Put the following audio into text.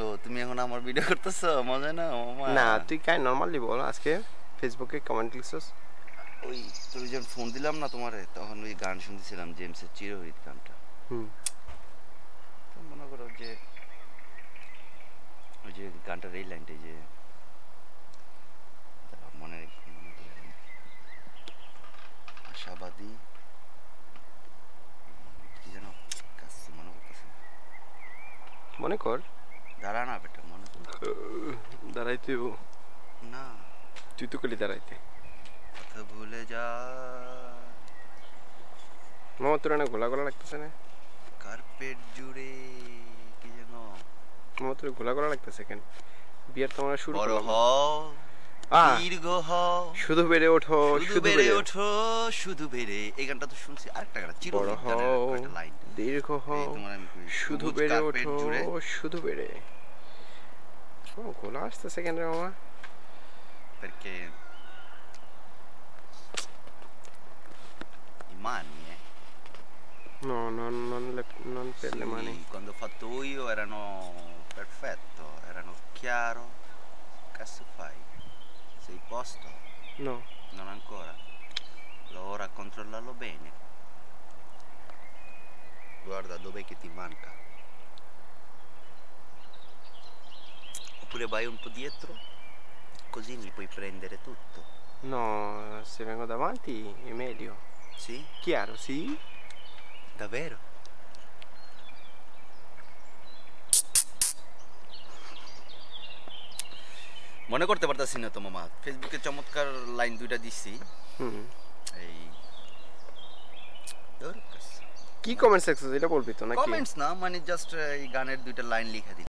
ও তুমি এখন আমার ভিডিও করতেছো, মজা না মামা? না তুই কাই নর্মালি বল, আজকে ফেসবুকে কমেন্ট লিখছস। ওই তুমি যখন ফোন দিলাম না তোমারে, তখন ওই গান শুনতেছিলাম জেমসের চিরহরিত গানটা। হুম। তো মনে করো যে ওই যে গানটার এই লাইনটাই যে মনে রেখে মনে করে আশাবাদী কি যেন কাজ মনে করতেছে। মনে কর। দাঁড়া না বেটা, মনে কর। দাঁড়াইতে না, তুই তো কলি দাঁড়াইতে। কথা ভুলে যা। মামা তোর না গোলা গোলা লাগতেছে না? কার্পেট জুড়ে কি যেন মামা তোর গোলা গোলা লাগতেছে কেন? বিয়ার তো আমরা শুরু বড় করলাম না। হও, আহ দীর্ঘ হও, শুধু বেড়ে ওঠো, শুধু বেড়ে ওঠো, শুধু বেড়ে। এই গানটা তো শুনছি। আরেকটা গান বড় চিরহরিত গানের হও, কয়েকটা লাইন। দীর্ঘ এই হও, তোমার আমি কই, শুধু সবুজ বেড়ে কার্পেট ওঠো, জুড়ে। শুধু বেড়ে। ও গোলা আসতেছে কেন রে মামা? Perché i mani, No, non per le mani. sì, quando ho fatto io erano perfetto, erano chiaro. Cazzo fai? Sei a posto? No. Non ancora. Devo ora controllarlo bene. Guarda dov'è che ti manca. Oppure vai un po' dietro, così mi puoi prendere tutto. No, se vengo davanti è meglio. Sì? Chiaro, sì? Davvero? মনে করতে পারতাছি না তো মামা। ফেসবুকে চমৎকার line দুইটা দিছি। হুম। এই তোর কি কমেন্ট সেকশন এটা বলবি তো নাকি? কমেন্টস না, মানে জাস্ট এই গানের দুইটা লাইন লিখে দিই।